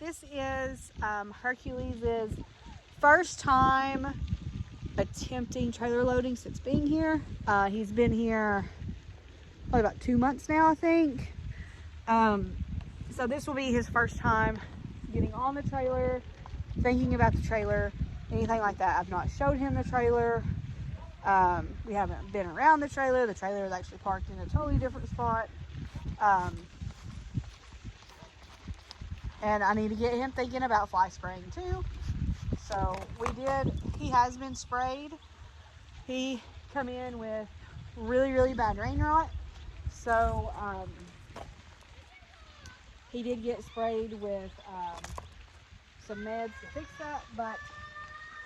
this is Hercules' first time attempting trailer loading since being here. He's been here probably about 2 months now, I think. So this will be his first time getting on the trailer, thinking about the trailer, anything like that. I've not showed him the trailer. We haven't been around the trailer. The trailer is actually parked in a totally different spot. And I need to get him thinking about fly spraying too. So he has been sprayed. He come in with really bad rain rot. So he did get sprayed with some meds to fix that, but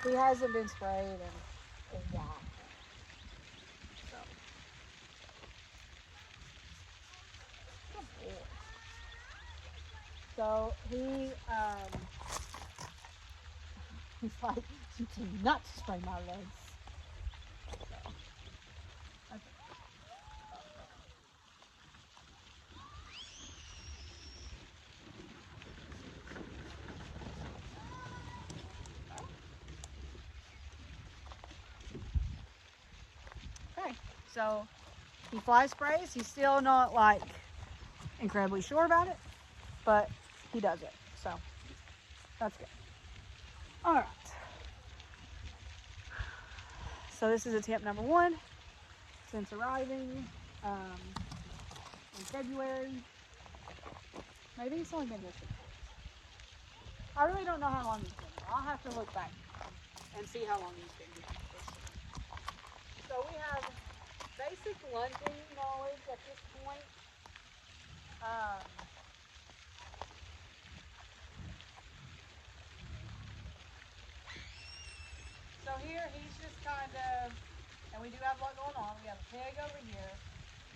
he hasn't been sprayed in a while. So he's like, you do not spray my legs. So, okay, so he fly sprays. He's still not like incredibly sure about it, but he does it, so that's good. All right, so this is attempt number 1 since arriving in February. Maybe it's only been this week. I really don't know how long he's been here. I'll have to look back and see how long he's been here. So we have basic lunging knowledge at this point. So here he's just kind of, and we do have a lot going on. We have a pig over here.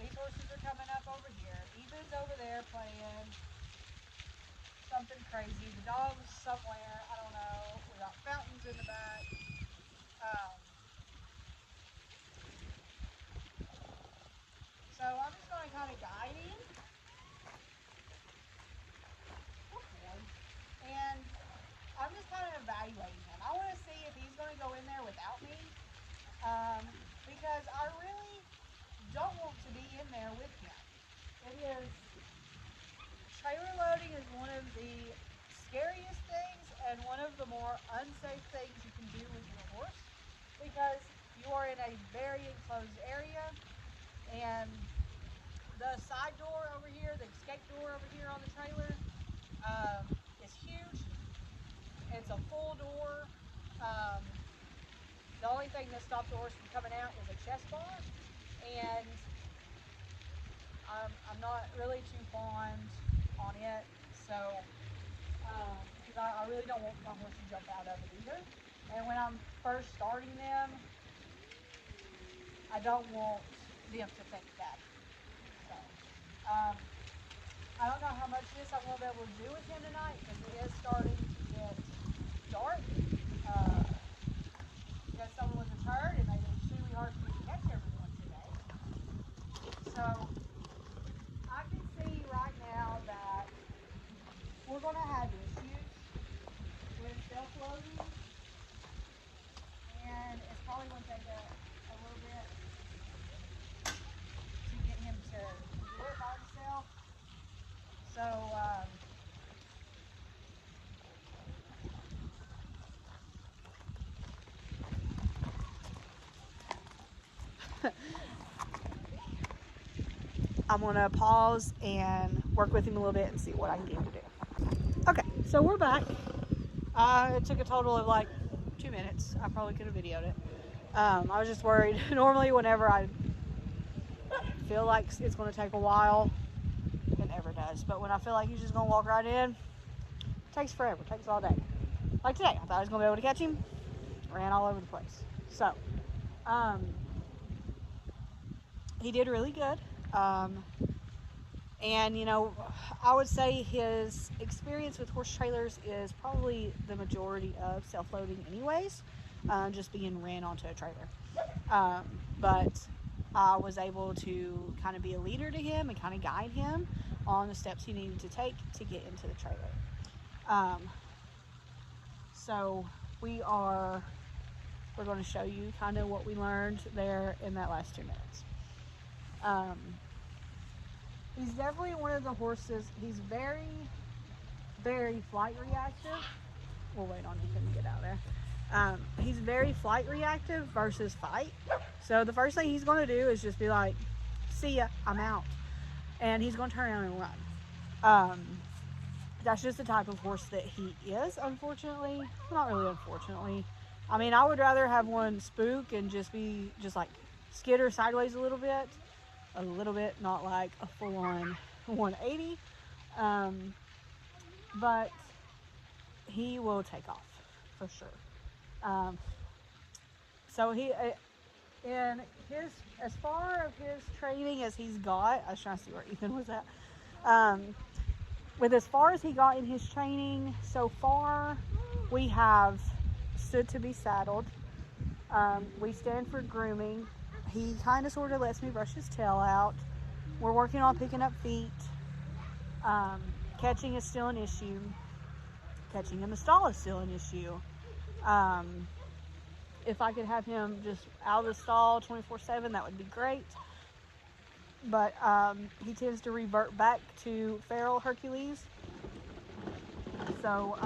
These horses are coming up over here. Ethan's over there playing something crazy. The dog's somewhere, I don't know. We got fountains in the back. So I'm just going to kind of guide him. And I'm just kind of evaluating him. I want to see if he's going to go in there without me. Because I really don't want to be in there with him. Trailer loading is one of the scariest things and one of the more unsafe things you can do with your horse, because you are in a very enclosed area, and the side door over here, the escape door over here on the trailer, is huge. It's a full door. The only thing that stops the horse from coming out is a chest bar, and I'm not really too fond on it, so because I really don't want my horse to jump out of it either. And when I'm first starting them, I don't want them to think that. So I don't know how much of this I'm going to be able to do with him tonight, because it is starting to get dark. Because someone was hurt and made it extremely hard for me to catch everyone today. So I can see right now that we're going to have issues with self-loading, and it's probably going to take a little bit to get him to do it by himself. So I'm going to pause and work with him a little bit and see what I can get him to do. Okay, so we're back. It took a total of like 2 minutes. I probably could have videoed it. I was just worried. Normally whenever I feel like it's going to take a while, it never does. But when I feel like he's just going to walk right in, it takes forever. It takes all day. Like today, I thought I was going to be able to catch him. Ran all over the place. So, he did really good. And you know, I would say his experience with horse trailers is probably the majority of self-loading anyways, just being ran onto a trailer. But I was able to kind of be a leader to him and kind of guide him on the steps he needed to take to get into the trailer. Um, so we're going to show you kind of what we learned there in that last 2 minutes. He's definitely one of the horses. He's very, very flight reactive. We'll wait on him to get out of there. He's very flight reactive versus fight. So the first thing he's going to do is just be like, see ya, I'm out. And he's going to turn around and run. That's just the type of horse that he is, unfortunately. Not really unfortunately. I mean, I would rather have one spook and just like skitter sideways a little bit, not like a full-on 180. But he will take off for sure. So as far of his training as he's got, I was trying to see where Ethan was at. With as far as he got in his training so far, we have stood to be saddled. We stand for grooming. He kind of sort of lets me brush his tail out. We're working on picking up feet. Catching is still an issue. Catching in the stall is still an issue. If I could have him just out of the stall 24/7, that would be great. But he tends to revert back to feral Hercules. So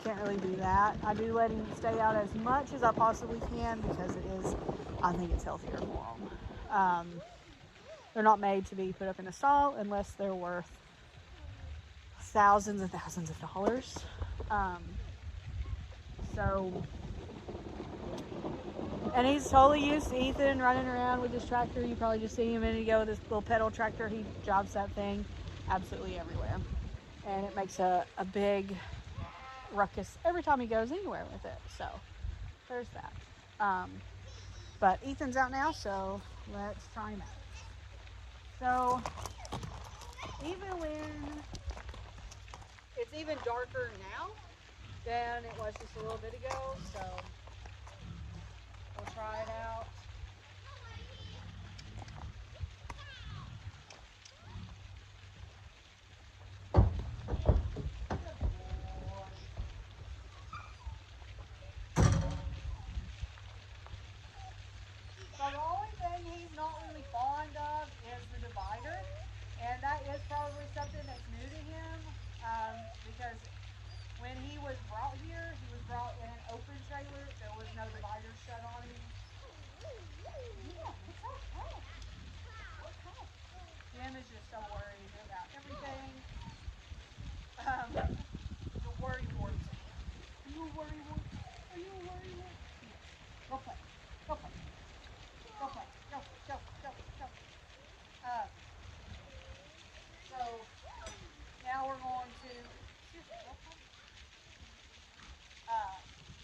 can't really do that. I do let him stay out as much as I possibly can because I think it's healthier for them. They're not made to be put up in a stall unless they're worth thousands and thousands of dollars. And he's totally used to Ethan running around with his tractor. You probably just see him a minute ago with this little pedal tractor. He drives that thing absolutely everywhere. And it makes a big ruckus every time he goes anywhere with it. So there's that. But Ethan's out now, so let's try him out. So even when it's even darker now than it was just a little bit ago, so we'll try it out. So the only thing he's not really fond of is the divider, and that is probably something that's new to him, because when he was brought here, he was brought in an open trailer. There was no divider shut on him. Yeah, it's okay. Okay. Jim is just so worried about everything. The worry horse. Are you a worry horse? Are you a worry horse? Go play. Go play. Go play. Go, go, go, go. So now we're going to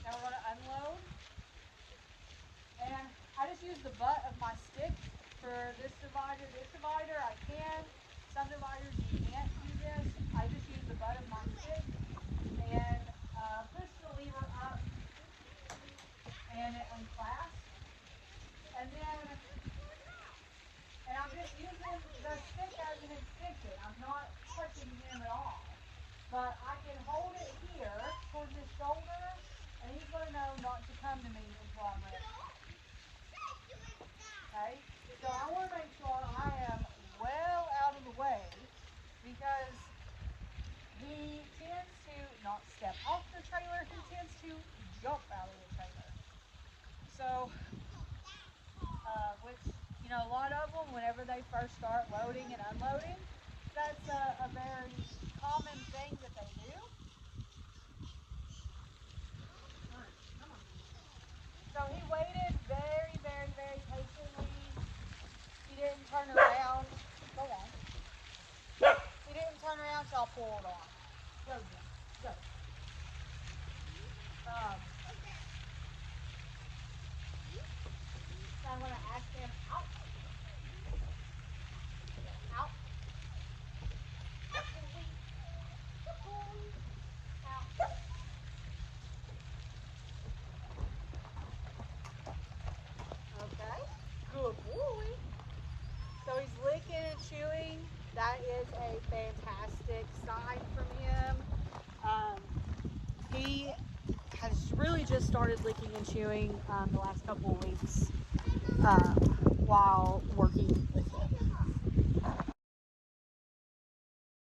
now we're going to unload. And I just use the butt of my stick for this divider. This divider I can. Some dividers you can't do this. I just use the butt of my stick and push the lever up and it unclasps. And I'm just using the stick as an extension. I'm not touching him at all. But I can hold it here towards his shoulder, and he's going to know not to come to me until I'm ready. Okay? So I want to make sure I am well out of the way because he tends to not step off the trailer. He tends to jump out of the trailer. So, which, a lot of them, whenever they first start loading and unloading, that's a very common thing that they do. So he waited very, very, very patiently. He didn't turn around. Go on. He didn't turn around, so I'll pull it on. Go, Jim. Go. So I'm going to ask him out. Out. Out. Okay. Good boy. So he's licking and chewing. That is a fantastic sign from him. really just started licking and chewing the last couple of weeks while working